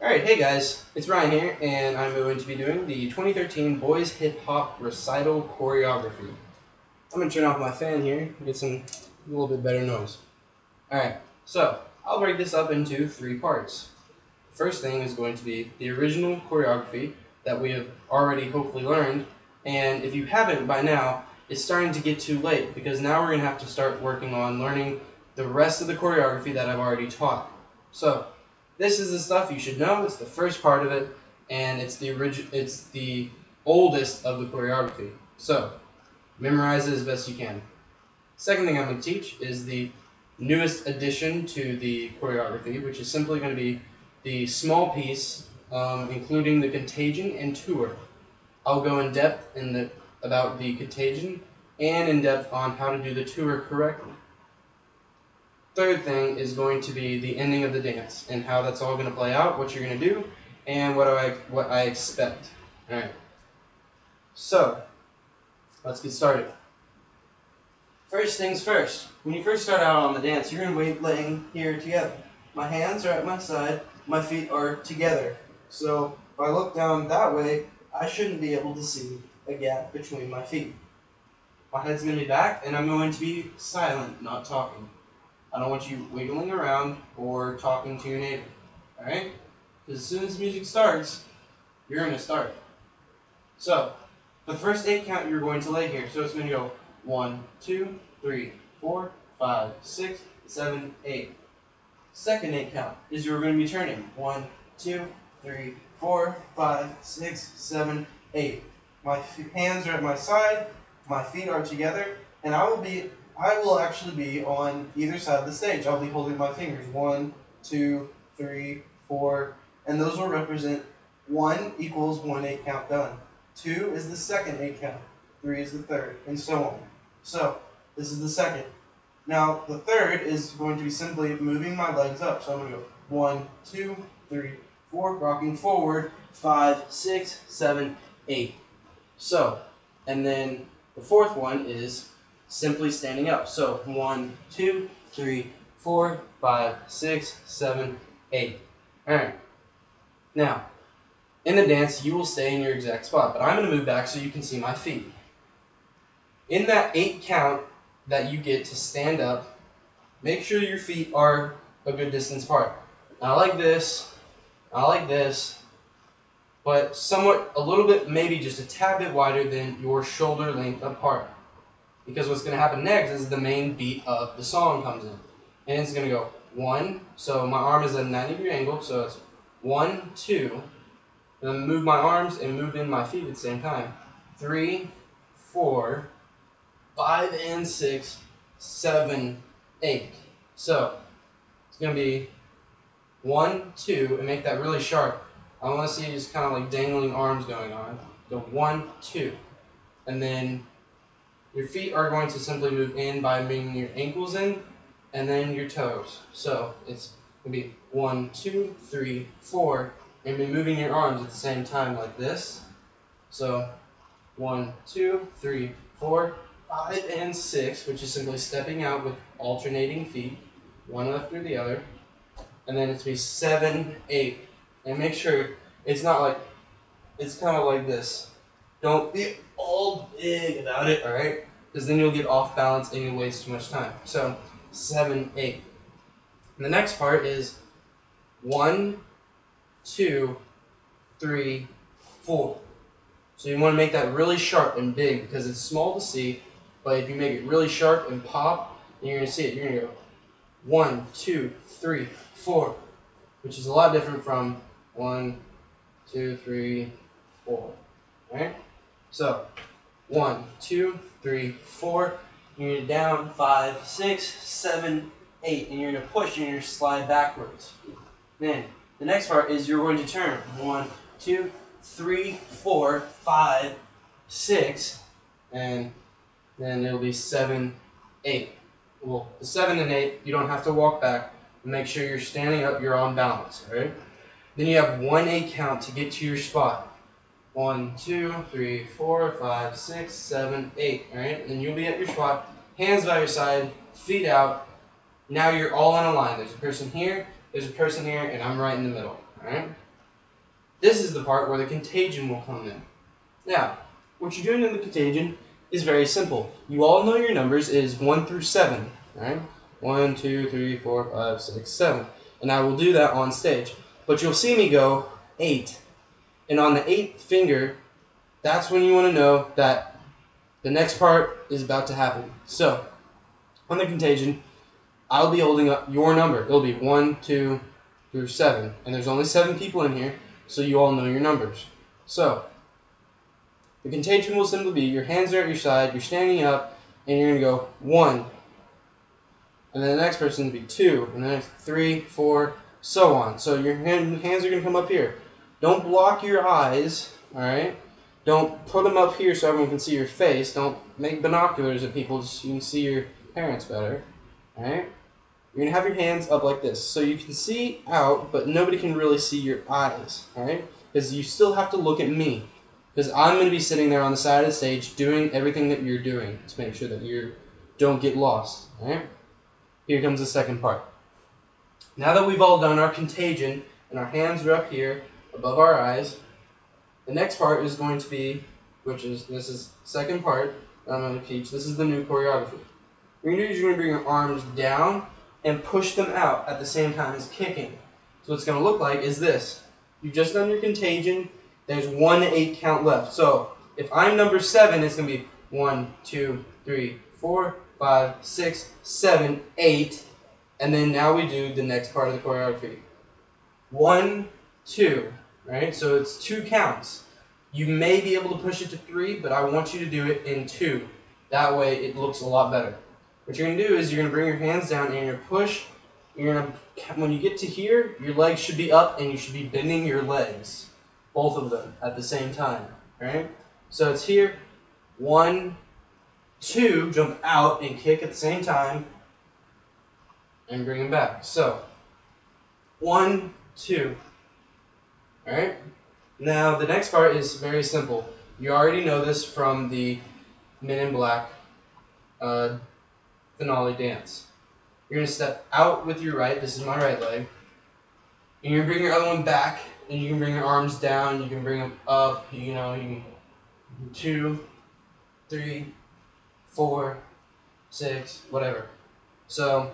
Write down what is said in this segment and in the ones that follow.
Alright, hey guys, it's Ryan here, and I'm going to be doing the 2013 Boys Hip Hop Recital Choreography. I'm going to turn off my fan here, get a little bit better noise. Alright, so I'll break this up into three parts. The first thing is going to be the original choreography that we have already hopefully learned, and if you haven't by now, it's starting to get too late because now we're going to have to start working on learning the rest of the choreography that I've already taught. So, this is the stuff you should know. It's the first part of it, and it's the oldest of the choreography. So, memorize it as best you can. Second thing I'm going to teach is the newest addition to the choreography, which is simply going to be the small piece, including the contagion and tour. I'll go in depth about the contagion and in depth on how to do the tour correctly. Third thing is going to be the ending of the dance and how that's all going to play out, what you're going to do, and what I expect. All right. So let's get started. First things first. When you first start out on the dance, you're going to be laying here together. My hands are at my side. My feet are together. So if I look down that way, I shouldn't be able to see a gap between my feet. My head's going to be back, and I'm going to be silent, not talking. I don't want you wiggling around or talking to your neighbor. Alright? Because as soon as the music starts, you're going to start. So, for the first 8 count, you're going to lay here. So it's going to go 1, 2, 3, 4, 5, 6, 7, 8. Second 8 count is you're going to be turning 1, 2, 3, 4, 5, 6, 7, 8. My hands are at my side, my feet are together, and I will actually be on either side of the stage. I'll be holding my fingers. 1, 2, 3, 4, and those will represent 1 equals 1 8 count done. 2 is the second 8 count. 3 is the third, and so on. So, this is the second. Now, the third is going to be simply moving my legs up. So I'm going to go 1, 2, 3, 4, rocking forward, 5, 6, 7, 8. So, and then the fourth one is simply standing up. So 1, 2, 3, 4, 5, 6, 7, 8. Alright. Now, in the dance, you will stay in your exact spot, but I'm going to move back so you can see my feet. In that 8 count that you get to stand up, make sure your feet are a good distance apart. Not like this, but somewhat, a little bit, maybe just a tad bit wider than your shoulder length apart. Because what's going to happen next is the main beat of the song comes in. And it's going to go 1, so my arm is at a 90-degree angle, so it's 1, 2, and then move my arms and move in my feet at the same time. 3, 4, 5, and 6, 7, 8. So, it's going to be 1, 2, and make that really sharp. I want to see just kind of like dangling arms going on. Go 1, 2. And then your feet are going to simply move in by moving your ankles in and then your toes. So it's going to be 1, 2, 3, 4, and be moving your arms at the same time like this. So 1, 2, 3, 4, 5, and 6, which is simply stepping out with alternating feet, one after the other. And then it's going to be 7, 8. And make sure it's not like, it's kind of like this. Don't be all big about it, alright? Because then you'll get off balance and you'll waste too much time. So, 7, 8. And the next part is 1, 2, 3, 4. So you want to make that really sharp and big because it's small to see, but if you make it really sharp and pop, then you're going to see it. You're going to go 1, 2, 3, 4, which is a lot different from 1, 2, 3, 4. Alright? So, 1, 2, 3, 4. You're going to down 5, 6, 7, 8. And you're going to push and you're going to slide backwards. Then, the next part is you're going to turn. 1, 2, 3, 4, 5, 6. And then it'll be 7, 8. Well, the 7 and 8, you don't have to walk back. Make sure you're standing up, you're on balance. Alright? Then you have 1 8 count to get to your spot. 1, 2, 3, 4, 5, 6, 7, 8. Alright? And you'll be at your spot. Hands by your side, feet out. Now you're all on a line. There's a person here, and I'm right in the middle. Alright? This is the part where the contagion will come in. Now, what you're doing in the contagion is very simple. You all know your numbers is 1 through 7, right? 1, 2, 3, 4, 5, 6, 7. And I will do that on stage. But you'll see me go 8. And on the 8th finger, that's when you want to know that the next part is about to happen. So, on the contagion, I'll be holding up your number. It'll be 1, 2, through 7. And there's only 7 people in here, so you all know your numbers. So, the contagion will simply be your hands are at your side, you're standing up, and you're going to go 1. And then the next person will be 2, and then 3, 4, so on. So your hands are going to come up here. Don't block your eyes, alright? Don't put them up here so everyone can see your face. Don't make binoculars at people so you can see your parents better, alright? You're going to have your hands up like this. So you can see out, but nobody can really see your eyes, alright? Because you still have to look at me. Because I'm going to be sitting there on the side of the stage doing everything that you're doing to make sure that you don't get lost, alright? Here comes the second part. Now that we've all done our contagion and our hands are up here above our eyes, the next part is going to be, this is the second part that I'm going to teach. This is the new choreography. What you're going to do is you're going to bring your arms down and push them out at the same time as kicking. So what it's going to look like is this. You've just done your contagion. There's 1 8 count left. So if I'm number 7, it's going to be 1, 2, 3, 4, 5, 6, 7, 8. And then now we do the next part of the choreography. 1, 2, right? So it's 2 counts. You may be able to push it to 3, but I want you to do it in 2. That way it looks a lot better. What you're going to do is you're going to bring your hands down and you're going to push. You're going to, when you get to here, your legs should be up and you should be bending your legs. Both of them at the same time, right? So it's here. 1, 2, jump out and kick at the same time. And bring them back. So, 1, 2. Alright? Now, the next part is very simple. You already know this from the Men in Black finale dance. You're going to step out with your right. This is my right leg. And you're going to bring your other one back. And you can bring your arms down. You can bring them up. You can 2, 3, 4, 6, whatever. So,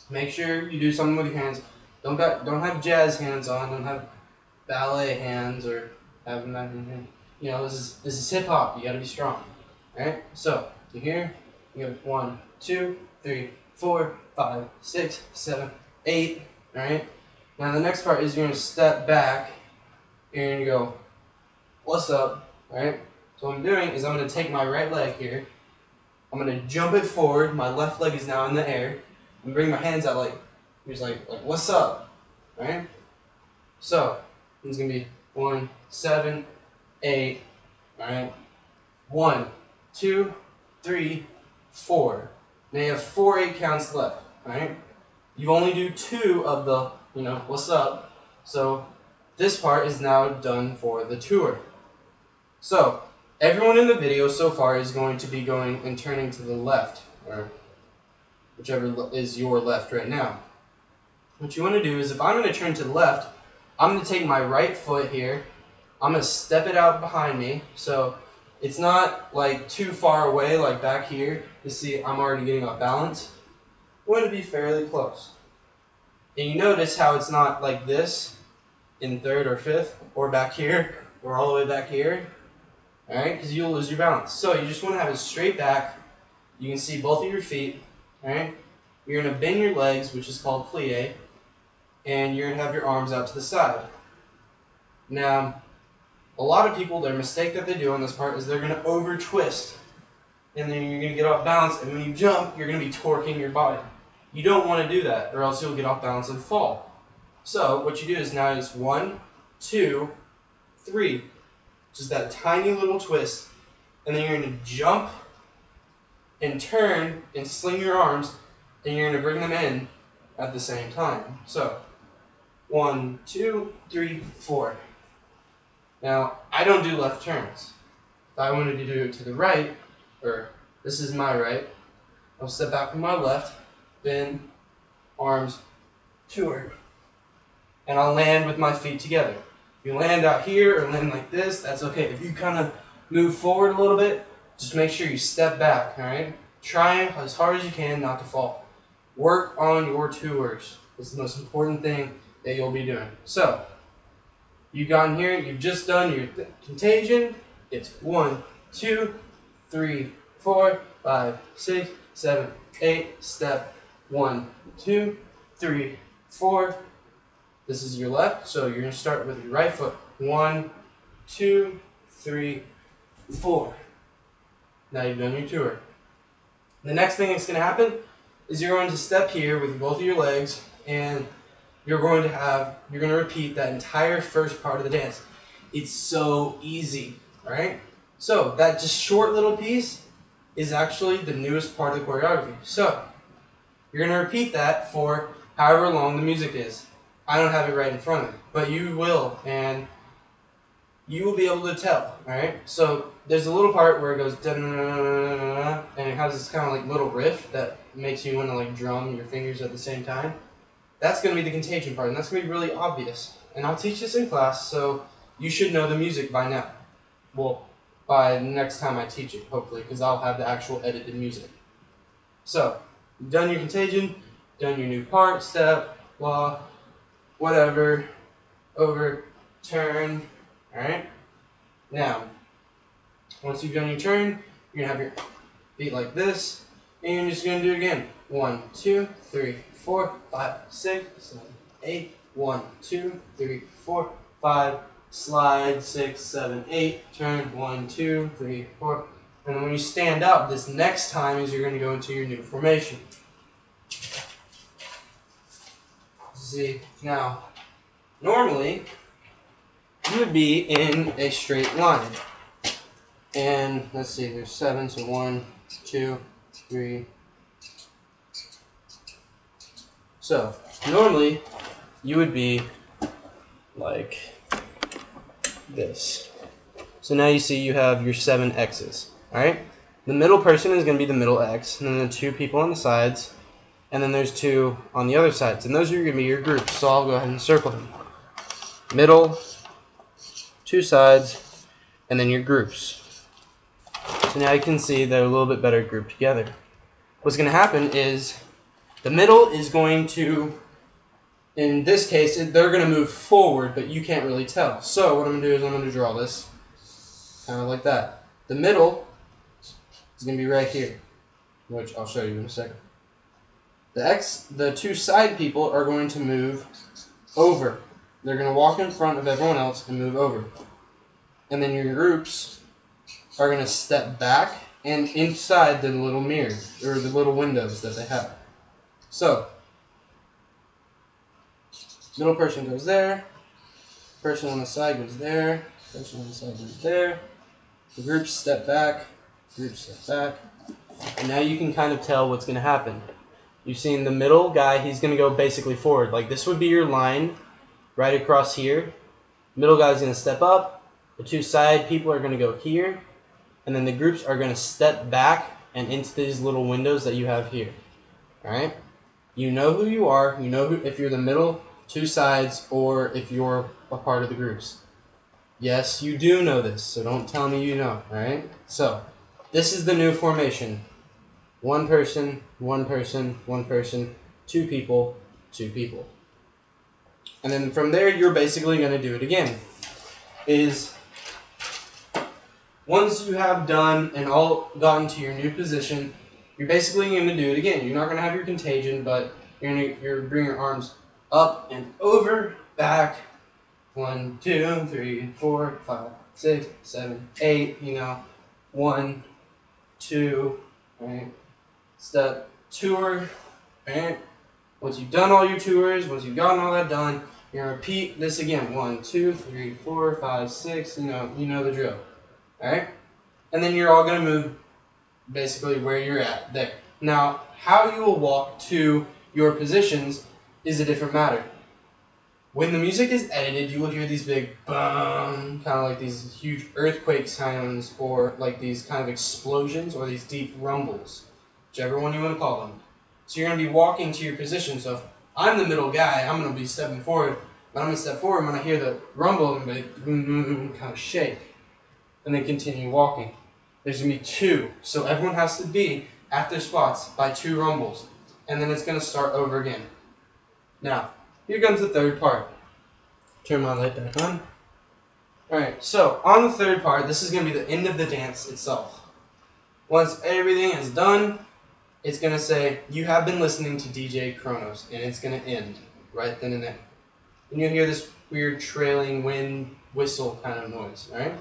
make sure you do something with your hands. Don't have jazz hands on. Don't have ballet hands or have this is hip hop. You gotta be strong. Alright? So you're here. You go 1, 2, 3, 4, 5, 6, 7, 8. Alright? Now the next part is you're gonna step back. You're gonna go, what's up? Alright? So what I'm doing is I'm gonna take my right leg here. I'm gonna jump it forward. My left leg is now in the air. And bring my hands out like what's up, right? So it's gonna be 1, 7, 8, all right. 1, 2, 3, 4. Now you have 4 8 counts left, all right. You only do 2 of the what's up. So this part is now done for the tour. So everyone in the video so far is going to be going and turning to the left, or whichever is your left right now. What you want to do is if I'm going to turn to the left, I'm going to take my right foot here. I'm going to step it out behind me so it's not like too far away like back here. You see I'm already getting off balance. I want to be fairly close. And you notice how it's not like this in 3rd or 5th or back here or all the way back here. Alright, because you'll lose your balance. So you just want to have it straight back. You can see both of your feet. Alright, you're going to bend your legs, which is called plie, and you're going to have your arms out to the side. Now, a lot of people, their mistake that they do on this part is they're going to over twist, and then you're going to get off balance, and when you jump, you're going to be torquing your body. You don't want to do that, or else you'll get off balance and fall. So, what you do is now is 1, 2, 3, just that tiny little twist, and then you're going to jump and turn and sling your arms, and you're going to bring them in at the same time. So, 1, 2, 3, 4. Now, I don't do left turns. If I wanted to do it to the right, or this is my right, I'll step back with my left, bend, arms, tour, and I'll land with my feet together. If you land out here or land like this, that's okay. If you kind of move forward a little bit, just make sure you step back, all right? Try as hard as you can not to fall. Work on your tours. It's the most important thing that you'll be doing. So, you've gotten here, you've just done your contagion. It's 1, 2, 3, 4, 5, 6, 7, 8. Step 1, 2, 3, 4. This is your left, so you're going to start with your right foot. 1, 2, 3, 4. Now you've done your tour. The next thing that's going to happen is you're going to step here with both of your legs, and you're going to repeat that entire first part of the dance. It's so easy, right? So that just short little piece is actually the newest part of the choreography. So you're going to repeat that for however long the music is. I don't have it right in front of me, but you will, and you will be able to tell, alright? So there's a little part where it goes da-na-na-na-na-na, and it has this kind of like little riff that makes you want to like drum your fingers at the same time. That's going to be the contagion part, and that's going to be really obvious. And I'll teach this in class, so you should know the music by now. Well, by the next time I teach it, hopefully, because I'll have the actual edited music. So, you've done your contagion, done your new part, step, blah, whatever, over, turn, alright? Now, once you've done your turn, you're going to have your feet like this, and you're just going to do it again. 1, 2, 3, 4, 5, 6, 7, 8. 1, 2, 3, 4, 5. Slide 6, 7, 8. Turn 1, 2, 3, 4. And then when you stand up, this next time is you're going to go into your new formation. See, now, normally, you would be in a straight line. And let's see, there's 7, so 1, 2, 3. So, normally, you would be like this. So now you see you have your 7 X's, alright? The middle person is going to be the middle X, and then the 2 people on the sides, and then there's 2 on the other sides, and those are going to be your groups, so I'll go ahead and circle them. Middle, 2 sides, and then your groups. So now you can see they're a little bit better grouped together. What's going to happen is the middle is going to, in this case, they're going to move forward, but you can't really tell. So what I'm going to do is I'm going to draw this kind of like that. The middle is going to be right here, which I'll show you in a second. The 2 side people are going to move over. They're going to walk in front of everyone else and move over. And then your groups are going to step back and inside the little mirror, or the little windows that they have. So, middle person goes there, person on the side goes there, person on the side goes there, the groups step back, groups step back, and now you can kind of tell what's going to happen. You've seen the middle guy, he's going to go basically forward. Like this would be your line right across here. Middle guy's going to step up, the 2 side people are going to go here, and then the groups are going to step back and into these little windows that you have here. Alright? You know who you are, you know if you're the middle, 2 sides, or if you're a part of the groups. Yes, you do know this, so don't tell me you know, alright? So, this is the new formation. 1 person, 1 person, 1 person, 2 people, 2 people. And then from there, you're basically going to do it again. Once you have done and all gotten to your new position, you're basically going to do it again. You're not going to have your contagion, but you're going to bring your arms up and over, back. 1, 2, 3, 4, 5, 6, 7, 8. 1, 2, right? Step tour, right? Once you've done all your tours, once you've gotten all that done, you're gonna repeat this again. 1, 2, 3, 4, 5, 6. You know the drill. All right, and then you're all gonna move basically where you're at there. Now, how you will walk to your positions is a different matter. When the music is edited, you will hear these big boom, kind of like these huge earthquake sounds, or like these kind of explosions, or these deep rumbles, whichever one you want to call them. So you're going to be walking to your position. So if I'm the middle guy, I'm going to be stepping forward. But I'm going to step forward. When I hear the rumble, I'm going to kind of shake. And then continue walking. There's going to be 2. So everyone has to be at their spots by 2 rumbles. And then it's going to start over again. Now, here comes the third part. Turn my light back on. Alright, so on the third part, this is going to be the end of the dance itself. Once everything is done, it's going to say, you have been listening to DJ Kronos, and it's going to end right then and there. And you'll hear this weird trailing wind whistle kind of noise, alright?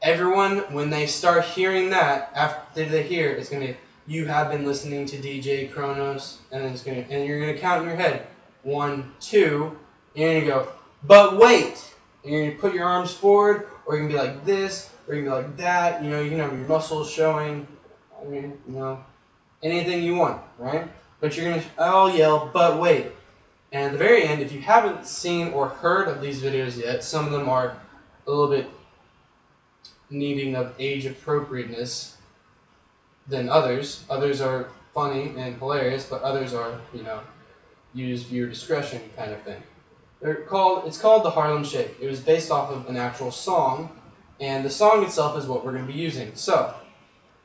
Everyone, when they start hearing that, after they hear it, it's going to be, you have been listening to DJ Kronos, and then and you're going to count in your head, 1, 2, and you're going to go, but wait! And you're going to put your arms forward, or you're going to be like this, or you're going to be like that, you know, you can have your muscles showing, I mean, you know, anything you want, right? But you're going to all yell, but wait. And at the very end, if you haven't seen or heard of these videos yet, some of them are a little bit needing of age appropriateness than others. Others are funny and hilarious, but others are, you know, use viewer discretion kind of thing. It's called the Harlem Shake. It was based off of an actual song, and the song itself is what we're going to be using. So,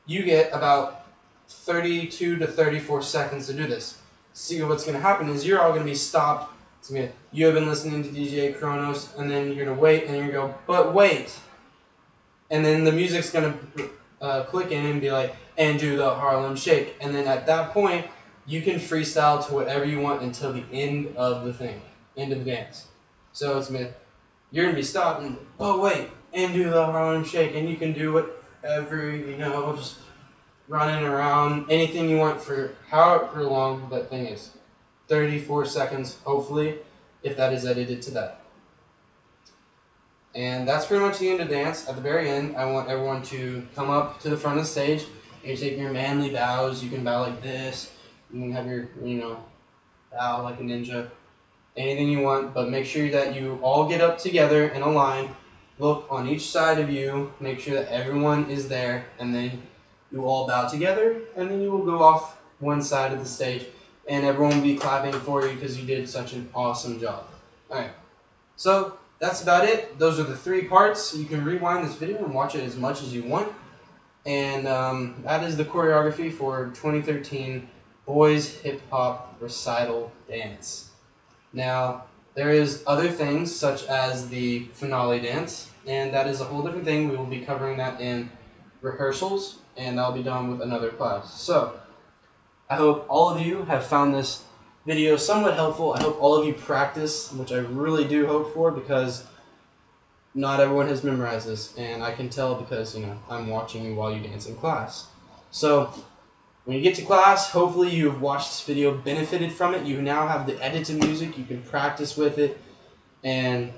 you get about 32 to 34 seconds to do this. See, what's going to happen is you're all going to be stopped. It's going to be, you have been listening to DJ Kronos, and then you're going to wait, and you're going to go, but wait. And then the music's going to click in and be like, and do the Harlem Shake. And then at that point, you can freestyle to whatever you want until the end of the thing, end of the dance. So it's going to, you're going to be stopped and, oh wait, and do the Harlem Shake. And you can do whatever, you know, just running around, anything you want for however long that thing is. 34 seconds, hopefully, if that is edited to that. And that's pretty much the end of the dance. At the very end, I want everyone to come up to the front of the stage. You take your manly bows. You can bow like this. You can have your, you know, bow like a ninja. Anything you want, but make sure that you all get up together in a line. Look on each side of you. Make sure that everyone is there. And then you all bow together. And then you will go off one side of the stage. And everyone will be clapping for you because you did such an awesome job. Alright. So, that's about it. Those are the 3 parts. You can rewind this video and watch it as much as you want. And that is the choreography for 2013 Boys Hip Hop Recital Dance. Now, there is other things such as the finale dance, and that is a whole different thing. We will be covering that in rehearsals, and that'll be done with another class. So, I hope all of you have found this video somewhat helpful. I hope all of you practice, which I really do hope for, because not everyone has memorized this, and I can tell because, you know, I'm watching you while you dance in class. So, when you get to class, hopefully you have watched this video, benefited from it. You now have the edited music, you can practice with it, and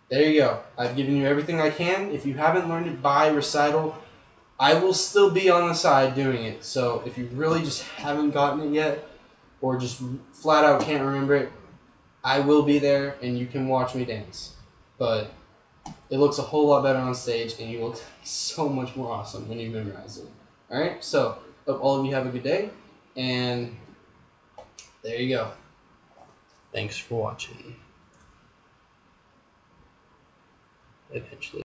there you go. I've given you everything I can. If you haven't learned it by recital, I will still be on the side doing it. So, if you really just haven't gotten it yet, or just flat out can't remember it, I will be there and you can watch me dance. But it looks a whole lot better on stage and you look so much more awesome when you memorize it. Alright, so hope all of you have a good day, and there you go. Thanks for watching. Eventually.